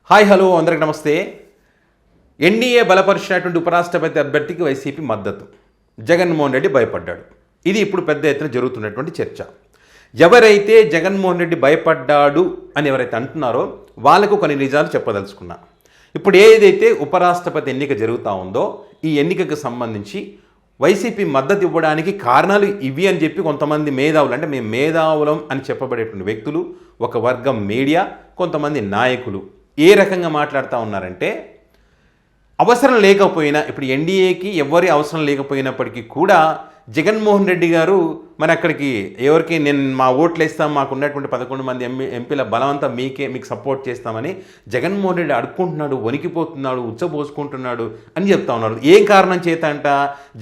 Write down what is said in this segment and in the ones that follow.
Hi hello అందరికి నమస్తే. NDA బలపరిచినటువంటి ఉపరాష్ట్రపతి అభ్యర్థికి వైసీపీ మద్దతు. జగన్మోహన్ రెడ్డి భయపడ్డాడు. ఇది ఇప్పుడు పెద్ద ఎత్తున జరుగుతున్నటువంటి చర్చ. ఎవరైతే జగన్మోహన్ రెడ్డి భయపడ్డాడు అని ఎవరైతే అంటున్నారో వాళ్ళకు కొన్ని నిజాలు చెప్పదలుచుకున్నా. ఇప్పుడు ఏదైతే ఉపరాష్ట్రపతి ఎన్నిక జరుగుతూ ఉందో ఈ ఎన్నికకు సంబంధించి వైసీపీ మద్దతు ఇవ్వడానికి కారణాలు ఇవి అని చెప్పి కొంతమంది మేధావులు, అంటే మేము మేధావులం అని చెప్పబడేటువంటి వ్యక్తులు, ఒక వర్గం మీడియా, కొంతమంది నాయకులు ఏ రకంగా మాట్లాడుతూ ఉన్నారంటే, అవసరం లేకపోయినా, ఇప్పుడు ఎన్డీఏకి ఎవరి అవసరం లేకపోయినప్పటికీ కూడా జగన్మోహన్ రెడ్డి గారు మరి అక్కడికి ఎవరికి నేను మా ఓట్లు వేస్తాం, మాకు ఉన్నటువంటి 11 మంది ఎంపీల బలవంతా మీకు సపోర్ట్ చేస్తామని జగన్మోహన్ రెడ్డి అడుక్కుంటున్నాడు, వణికిపోతున్నాడు, ఉచ్చబోసుకుంటున్నాడు అని చెప్తా ఉన్నారు. ఏం కారణం చేత అంట,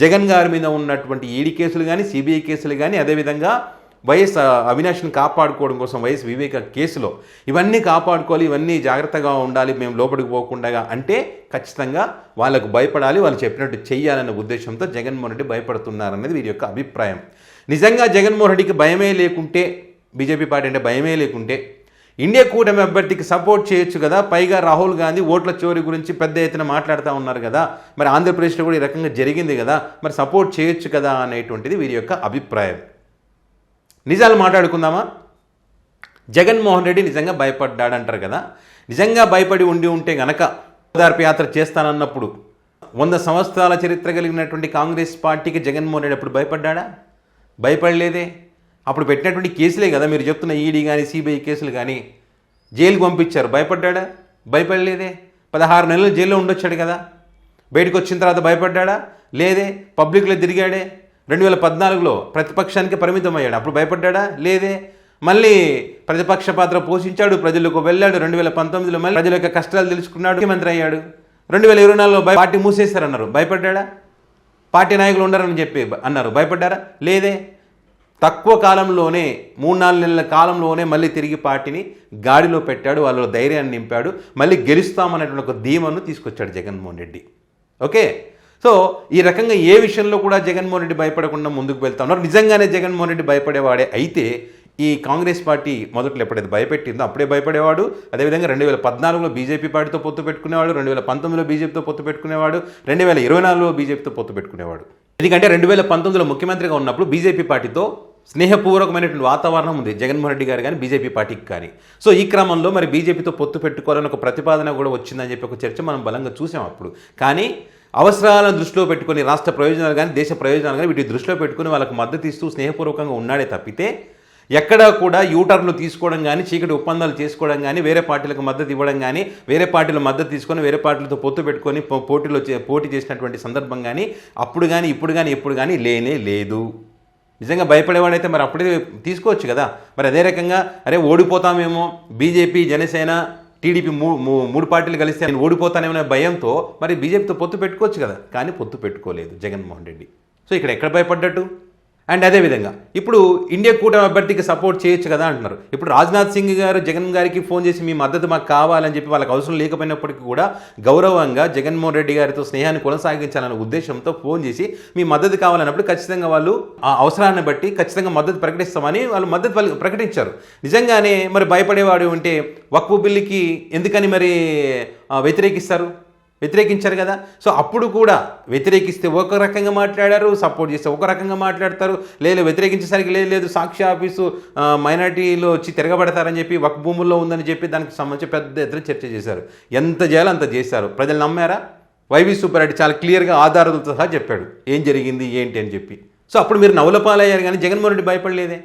జగన్ గారి మీద ఉన్నటువంటి ఈడీ కేసులు కానీ, సిబిఐ కేసులు కానీ, అదేవిధంగా వైఎస్ అవినాష్ని కాపాడుకోవడం కోసం వైఎస్ వివేక కేసులో ఇవన్నీ కాపాడుకోవాలి, ఇవన్నీ జాగ్రత్తగా ఉండాలి, మేము లోపలికి పోకుండా అంటే ఖచ్చితంగా వాళ్ళకు భయపడాలి, వాళ్ళు చెప్పినట్టు చెయ్యాలనే ఉద్దేశంతో జగన్మోహన్ రెడ్డి భయపడుతున్నారనేది వీరి యొక్క అభిప్రాయం. నిజంగా జగన్మోహన్ రెడ్డికి భయమే లేకుంటే, బీజేపీ పార్టీ అంటే భయమే లేకుంటే ఇండియా కూటమి అభ్యర్థికి సపోర్ట్ చేయొచ్చు కదా. పైగా రాహుల్ గాంధీ ఓట్ల చోరీ గురించి పెద్ద ఎత్తున మాట్లాడుతూ ఉన్నారు కదా, మరి ఆంధ్రప్రదేశ్లో కూడా ఈ రకంగా జరిగింది కదా, మరి సపోర్ట్ చేయొచ్చు కదా అనేటువంటిది వీరి యొక్క అభిప్రాయం. నిజాలు మాట్లాడుకుందామా? జగన్మోహన్ రెడ్డి నిజంగా భయపడ్డాడంటారు కదా. నిజంగా భయపడి ఉంటే గనక ఓదార్పు యాత్ర చేస్తానన్నప్పుడు 100 సంవత్సరాల చరిత్ర కలిగినటువంటి కాంగ్రెస్ పార్టీకి జగన్మోహన్ రెడ్డి అప్పుడు భయపడ్డా? భయపడలేదే. అప్పుడు పెట్టినటువంటి కేసులే కదా మీరు చెప్తున్న ఈడీ కానీ, సిబిఐ కేసులు కానీ, జైలుకు పంపించారు. భయపడ్డా? భయపడలేదే. 16 నెలలు జైల్లో ఉండొచ్చాడు కదా. బయటకు వచ్చిన తర్వాత భయపడ్డా? లేదే. పబ్లిక్లో తిరిగాడే. 2014లో ప్రతిపక్షానికి పరిమితం అయ్యాడు. అప్పుడు భయపడ్డా? లేదే. మళ్ళీ ప్రతిపక్ష పాత్ర పోషించాడు, ప్రజలకు వెళ్ళాడు. 2019లో మళ్ళీ ప్రజల యొక్క కష్టాలు తెలుసుకున్నాడు, ముఖ్యమంత్రి అయ్యాడు. 2024లో పార్టీ మూసేస్తారన్నారు. భయపడ్డా? పార్టీ నాయకులు ఉండరని చెప్పి అన్నారు. భయపడ్డారా? లేదే. తక్కువ కాలంలోనే 3-4 నెలల కాలంలోనే మళ్ళీ తిరిగి పార్టీని గాడిలో పెట్టాడు, వాళ్ళలో ధైర్యాన్ని నింపాడు, మళ్ళీ గెలుస్తామనేటువంటి ఒక ధీమాను తీసుకొచ్చాడు జగన్మోహన్ రెడ్డి. ఓకే. సో ఈ రకంగా ఏ విషయంలో కూడా జగన్మోహన్ రెడ్డి భయపడకుండా ముందుకు వెళ్తా ఉన్నారు. నిజంగానే జగన్మోహన్ రెడ్డి భయపడేవాడే అయితే ఈ కాంగ్రెస్ పార్టీ మొదట్లో ఎప్పుడైతే భయపెట్టిందో అప్పుడే భయపడేవాడు. అదేవిధంగా 2014లో బీజేపీ పార్టీతో పొత్తు పెట్టుకునేవాడు, 2019లో బీజేపీతో పొత్తు పెట్టుకునేవాడు, 2024లో బీజేపీతో పొత్తు పెట్టుకునేవాడు. ఎందుకంటే 2019లో ముఖ్యమంత్రిగా ఉన్నప్పుడు బీజేపీ పార్టీతో స్నేహపూర్వకమైనటువంటి వాతావరణం ఉంది జగన్మోహన్ రెడ్డి గారు కానీ, బీజేపీ పార్టీకి కానీ. సో ఈ క్రమంలో మరి బీజేపీతో పొత్తు పెట్టుకోవాలని ఒక ప్రతిపాదన కూడా వచ్చిందని చెప్పి ఒక చర్చ మనం బలంగా చూసాం అప్పుడు. కానీ అవసరాలను దృష్టిలో పెట్టుకొని, రాష్ట్ర ప్రయోజనాలు కానీ, దేశ ప్రయోజనాలు కానీ వీటి దృష్టిలో పెట్టుకుని వాళ్ళకు మద్దతు ఇస్తూ స్నేహపూర్వకంగా ఉన్నాడే తప్పితే ఎక్కడా కూడా యూటర్న్లు తీసుకోవడం కానీ, చీకటి ఒప్పందాలు చేసుకోవడం కానీ, వేరే పార్టీలకు మద్దతు ఇవ్వడం కానీ, వేరే పార్టీల మద్దతు తీసుకొని వేరే పార్టీలతో పొత్తు పెట్టుకొని పోటీ చేసినటువంటి సందర్భం కానీ అప్పుడు కానీ, ఇప్పుడు కానీ, ఎప్పుడు కానీ లేనే లేదు. నిజంగా భయపడేవాడైతే మరి అప్పుడే తీసుకోవచ్చు కదా. మరి అదే రకంగా అరే ఓడిపోతామేమో, బీజేపీ, జనసేన, టీడీపీ మూడు పార్టీలు కలిస్తే నేను ఓడిపోతానేమనే భయంతో మరి బీజేపీతో పొత్తు పెట్టుకోవచ్చు కదా. కానీ పొత్తు పెట్టుకోలేదు జగన్మోహన్ రెడ్డి. సో ఇక్కడ ఎక్కడ భయపడ్డట్టు? అండ్ అదేవిధంగా ఇప్పుడు ఇండియా కూటమి అభ్యర్థికి సపోర్ట్ చేయొచ్చు కదా అంటున్నారు. ఇప్పుడు రాజ్నాథ్ సింగ్ గారు జగన్ గారికి ఫోన్ చేసి మీ మద్దతు మాకు కావాలని చెప్పి వాళ్ళకి అవసరం లేకపోయినప్పటికీ కూడా గౌరవంగా జగన్మోహన్ రెడ్డి గారితో స్నేహాన్ని కొనసాగించాలనే ఉద్దేశంతో ఫోన్ చేసి మీ మద్దతు కావాలన్నప్పుడు ఖచ్చితంగా వాళ్ళు ఆ అవసరాన్ని బట్టి ఖచ్చితంగా మద్దతు ప్రకటిస్తామని వాళ్ళు మద్దతు ప్రకటించారు. నిజంగానే మరి భయపడేవాడు ఉంటే వక్ఫ్ బిల్లుకి ఎందుకని మరి వ్యతిరేకించారు కదా. సో అప్పుడు కూడా వ్యతిరేకిస్తే ఒక రకంగా మాట్లాడారు, సపోర్ట్ చేస్తే ఒక రకంగా మాట్లాడతారు. లేదు వ్యతిరేకించేసరికి లేదు సాక్షి ఆఫీసు మైనార్టీలో వచ్చి తిరగబడతారని చెప్పి వక్ఫ్ భూముల్లో ఉందని చెప్పి దానికి సంబంధించి పెద్ద ఎత్తున చర్చ చేశారు. ఎంత చేయాలో అంత చేశారు. ప్రజలు నమ్మారా? వైవి సుబ్బారెడ్డి చాలా క్లియర్గా ఆధారాలతో సహా చెప్పాడు ఏం జరిగింది ఏంటి అని చెప్పి. సో అప్పుడు మీరు నవ్వులపాలయ్యారు కానీ జగన్మోహన్ రెడ్డి భయపడలేదే.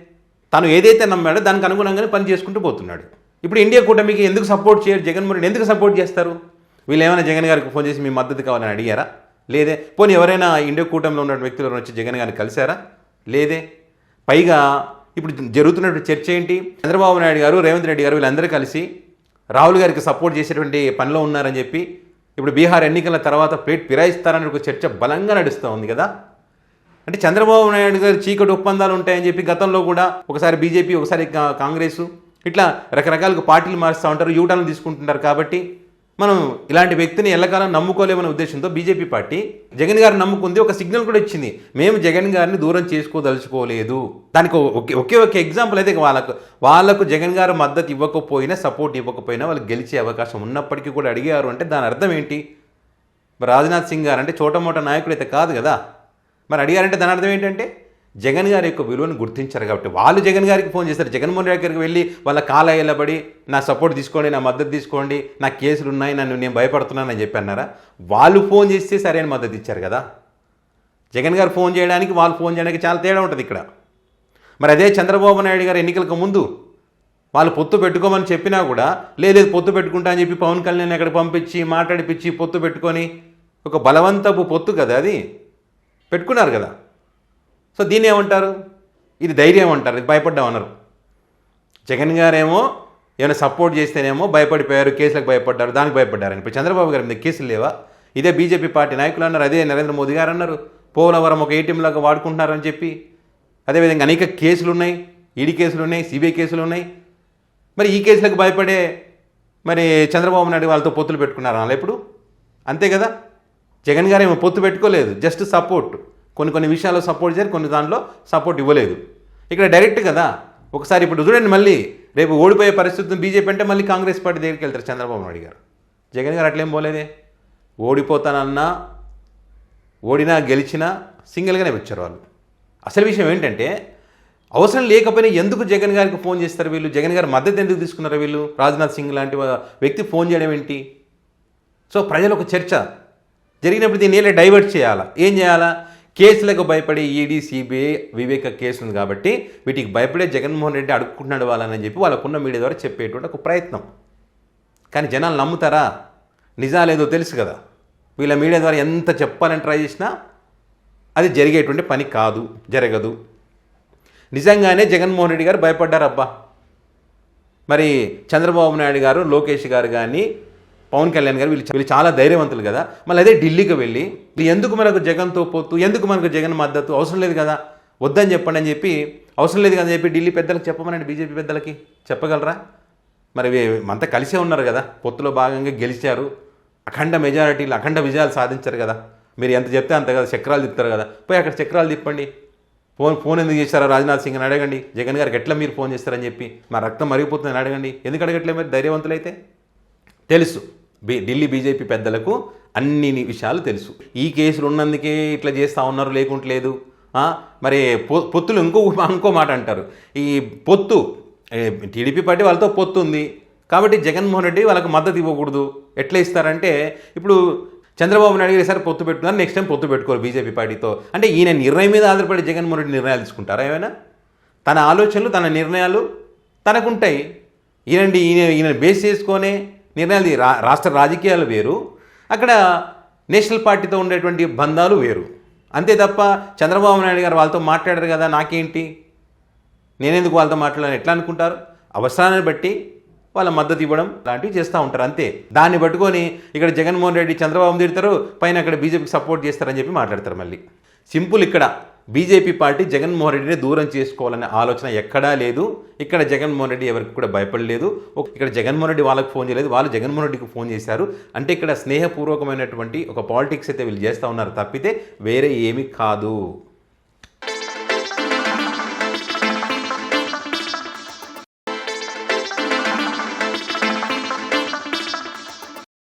తను ఏదైతే నమ్మాడో దానికి అనుగుణంగానే పని చేసుకుంటూ పోతున్నాడు. ఇప్పుడు ఇండియా కూటమికి ఎందుకు సపోర్ట్ చేయరు? జగన్మోహన్ రెడ్డి ఎందుకు సపోర్ట్ చేస్తారు? వీళ్ళు ఏమైనా జగన్ గారికి ఫోన్ చేసి మీ మద్దతు కావాలని అడిగారా? లేదే. పోనీ ఎవరైనా ఇండియా కూటమిలో ఉన్న వ్యక్తులు వచ్చి జగన్ గారిని కలిశారా? లేదే. పైగా ఇప్పుడు జరుగుతున్నటువంటి చర్చ ఏంటి? చంద్రబాబు నాయుడు గారు, రేవంత్ రెడ్డి గారు వీళ్ళందరూ కలిసి రాహుల్ గారికి సపోర్ట్ చేసేటువంటి పనిలో ఉన్నారని చెప్పి ఇప్పుడు బీహార్ ఎన్నికల తర్వాత ప్లేట్ ఫిరాయిస్తారని ఒక చర్చ బలంగా నడుస్తూ ఉంది కదా. అంటే చంద్రబాబు నాయుడు గారు చీకటి ఒప్పందాలు ఉంటాయని చెప్పి గతంలో కూడా ఒకసారి బీజేపీ, ఒకసారి కాంగ్రెస్, ఇట్లా రకరకాలుగా పార్టీలు మారుస్తూ ఉంటారు, యూటర్న్లు తీసుకుంటుంటారు. కాబట్టి మనం ఇలాంటి వ్యక్తిని ఎల్లకాలం నమ్ముకోలేమనే ఉద్దేశంతో బీజేపీ పార్టీ జగన్ గారిని నమ్ముకుంది, ఒక సిగ్నల్ కూడా ఇచ్చింది, మేము జగన్ గారిని దూరం చేసుకోదలుచుకోలేదు. దానికి ఒకే ఒక ఎగ్జాంపుల్ అయితే వాళ్ళకు జగన్ గారు మద్దతు ఇవ్వకపోయినా, సపోర్ట్ ఇవ్వకపోయినా వాళ్ళు గెలిచే అవకాశం ఉన్నప్పటికీ కూడా అడిగారు అంటే దాని అర్థం ఏంటి? మరి రాజ్నాథ్ సింగ్ గారు అంటే చోటమోట నాయకుడు అయితే కాదు కదా. మరి అడిగారంటే దాని అర్థం ఏంటంటే జగన్ గారి యొక్క విలువను గుర్తించారు కాబట్టి వాళ్ళు జగన్ గారికి ఫోన్ చేస్తారు. జగన్మోహన్ రెడ్డి గారికి వెళ్ళి వాళ్ళ కాళ్ళ ఎల్లబడి నా సపోర్ట్ తీసుకోండి, నా మద్దతు తీసుకోండి, నా కేసులు ఉన్నాయి, నేను భయపడుతున్నానని చెప్పి అన్నారా? వాళ్ళు ఫోన్ చేస్తే సరైన మద్దతు ఇచ్చారు కదా. జగన్ గారు ఫోన్ చేయడానికి వాళ్ళు ఫోన్ చేయడానికి చాలా తేడా ఉంటుంది ఇక్కడ. మరి అదే చంద్రబాబు నాయుడు గారు ఎన్నికలకు ముందు వాళ్ళు పొత్తు పెట్టుకోమని చెప్పినా కూడా లేదు పొత్తు పెట్టుకుంటా అని చెప్పి పవన్ కళ్యాణ్ అక్కడ పంపించి మాట్లాడిపించి పొత్తు పెట్టుకొని ఒక బలవంతపు పొత్తు కదా అది పెట్టుకున్నారు కదా. సో దీన్ని ఏమంటారు? ఇది ధైర్యం అంటారు, ఇది భయపడ్డామన్నారు. జగన్ గారేమో ఏమైనా సపోర్ట్ చేస్తేనేమో భయపడిపోయారు, కేసులకు భయపడ్డారు, దానికి భయపడ్డారని. ఇప్పుడు చంద్రబాబు గారి మీద కేసులు లేవా? ఇదే బీజేపీ పార్టీ నాయకులు అన్నారు, అదే నరేంద్ర మోదీ గారు అన్నారు, పోలవరం ఒక ఏటీఎం లాగా వాడుకుంటున్నారని చెప్పి. అదేవిధంగా అనేక కేసులు ఉన్నాయి, ఈడీ కేసులు ఉన్నాయి, సిబిఐ కేసులు ఉన్నాయి. మరి ఈ కేసులకు భయపడే మరి చంద్రబాబు నాయుడు వాళ్ళతో పొత్తులు పెట్టుకున్నారు అలా ఇప్పుడు అంతే కదా. జగన్ గారు ఏమో పొత్తు పెట్టుకోలేదు, జస్ట్ సపోర్ట్. కొన్ని విషయాల్లో సపోర్ట్ చేశారు, కొన్ని దాంట్లో సపోర్ట్ ఇవ్వలేదు. ఇక్కడ డైరెక్ట్ కదా. ఒకసారి ఇప్పుడు చూడండి, మళ్ళీ రేపు ఓడిపోయే పరిస్థితిని బీజేపీ అంటే మళ్ళీ కాంగ్రెస్ పార్టీ దగ్గరికి వెళ్తారు చంద్రబాబు నాయుడు గారు. జగన్ గారు అట్లేం పోలేదే. ఓడిపోతానన్నా ఓడినా గెలిచినా సింగిల్గానే వచ్చారు వాళ్ళు. అసలు విషయం ఏంటంటే అవసరం లేకపోయినా ఎందుకు జగన్ గారికి ఫోన్ చేస్తారు వీళ్ళు? జగన్ గారి మద్దతు ఎందుకు తీసుకున్నారు వీళ్ళు? రాజ్నాథ్ సింగ్ లాంటి వ్యక్తి ఫోన్ చేయడం ఏంటి? సో ప్రజలు ఒక చర్చ జరిగినప్పుడు దీన్ని ఏదో డైవర్ట్ చేయాలా? ఏం చేయాలా? కేసులకు భయపడే ఈడీ, సిబిఐ, వివేక కేసు ఉంది కాబట్టి వీటికి భయపడే జగన్మోహన్ రెడ్డి అడుక్కుంటున్నాడు వాళ్ళని చెప్పి వాళ్ళకున్న మీడియా ద్వారా చెప్పేటువంటి ఒక ప్రయత్నం. కానీ జనాలు నమ్ముతారా? నిజాలేదో తెలుసు కదా. వీళ్ళ మీడియా ద్వారా ఎంత చెప్పాలని ట్రై చేసినా అది జరిగేటువంటి పని కాదు, జరగదు. నిజంగానే జగన్మోహన్ రెడ్డి గారు భయపడ్డారు. అబ్బా, మరి చంద్రబాబు నాయుడు గారు, లోకేష్ గారు కానీ, పవన్ కళ్యాణ్ గారు వీళ్ళు చాలా ధైర్యవంతులు కదా. మళ్ళీ అదే ఢిల్లీకి వెళ్ళి ఎందుకు మనకు జగన్తో పోతూ, ఎందుకు మనకు జగన్ మద్దతు అవసరం లేదు కదా, వద్దని చెప్పండి అని చెప్పి, అవసరం లేదు కదా అని చెప్పి ఢిల్లీ పెద్దలకు చెప్పమనండి, బీజేపీ పెద్దలకి చెప్పగలరా? మరి అంతా కలిసే ఉన్నారు కదా, పొత్తులో భాగంగా గెలిచారు, అఖండ మెజారిటీలు, అఖండ విజయాలు సాధించారు కదా. మీరు ఎంత చెప్తే అంత కదా, చక్రాలు తిప్పుతారు కదా, పోయి అక్కడ చక్రాలు తిప్పండి. ఫోన్ ఎందుకు చేశారా రాజ్నాథ్ సింగ్ అని అడగండి. జగన్ గారికి ఎట్లా మీరు ఫోన్ చేస్తారని చెప్పి మా రక్తం మరిగిపోతుందని అడగండి. ఎందుకు అడగట్లే? మరి ధైర్యవంతులైతే. తెలుసు ఢిల్లీ బీజేపీ పెద్దలకు అన్ని విషయాలు తెలుసు. ఈ కేసులు ఉన్నందుకే ఇట్లా చేస్తూ ఉన్నారు, లేకుంటలేదు. మరి పొత్తులు ఇంకో మాట అంటారు. ఈ పొత్తు టీడీపీ పార్టీ వాళ్ళతో పొత్తు ఉంది కాబట్టి జగన్మోహన్ రెడ్డి వాళ్ళకి మద్దతు ఇవ్వకూడదు. ఎట్లా ఇస్తారంటే ఇప్పుడు చంద్రబాబు నాయుడు గారు ఈసారి పొత్తు పెట్టుకున్నారు, నెక్స్ట్ టైం పొత్తు పెట్టుకోరు బీజేపీ పార్టీతో. అంటే ఈయన నిర్ణయం మీద ఆధారపడి జగన్మోహన్ రెడ్డి నిర్ణయాలు తీసుకుంటారా? ఏమైనా తన ఆలోచనలు, తన నిర్ణయాలు తనకుంటాయి. ఈయన బేస్ చేసుకొనే నిర్ణయాలు. రాష్ట్ర రాజకీయాలు వేరు, అక్కడ నేషనల్ పార్టీతో ఉండేటువంటి బంధాలు వేరు. అంతే తప్ప చంద్రబాబు నాయుడు గారు వాళ్ళతో మాట్లాడారు కదా, నాకేంటి, నేనెందుకు వాళ్ళతో మాట్లాడాలని ఎట్లా అనుకుంటారు? అవసరాన్ని బట్టి వాళ్ళ మద్దతు ఇవ్వడం లాంటివి చేస్తూ ఉంటారు అంతే. దాన్ని పట్టుకొని ఇక్కడ జగన్మోహన్ రెడ్డి చంద్రబాబు తిడతారు, పైన అక్కడ బీజేపీకి సపోర్ట్ చేస్తారని చెప్పి మాట్లాడతారు. మళ్ళీ సింపుల్, ఇక్కడ బీజేపీ పార్టీ జగన్మోహన్ రెడ్డిని దూరం చేసుకోవాలనే ఆలోచన ఎక్కడా లేదు. ఇక్కడ జగన్మోహన్ రెడ్డి ఎవరికి కూడా భయపడలేదు. ఇక్కడ జగన్మోహన్ రెడ్డి వాళ్ళకి ఫోన్ చేయలేదు, వాళ్ళు జగన్మోహన్ రెడ్డికి ఫోన్ చేశారు. అంటే ఇక్కడ స్నేహపూర్వకమైనటువంటి ఒక పాలిటిక్స్ అయితే వీళ్ళు చేస్తూ ఉన్నారు తప్పితే వేరే ఏమీ కాదు.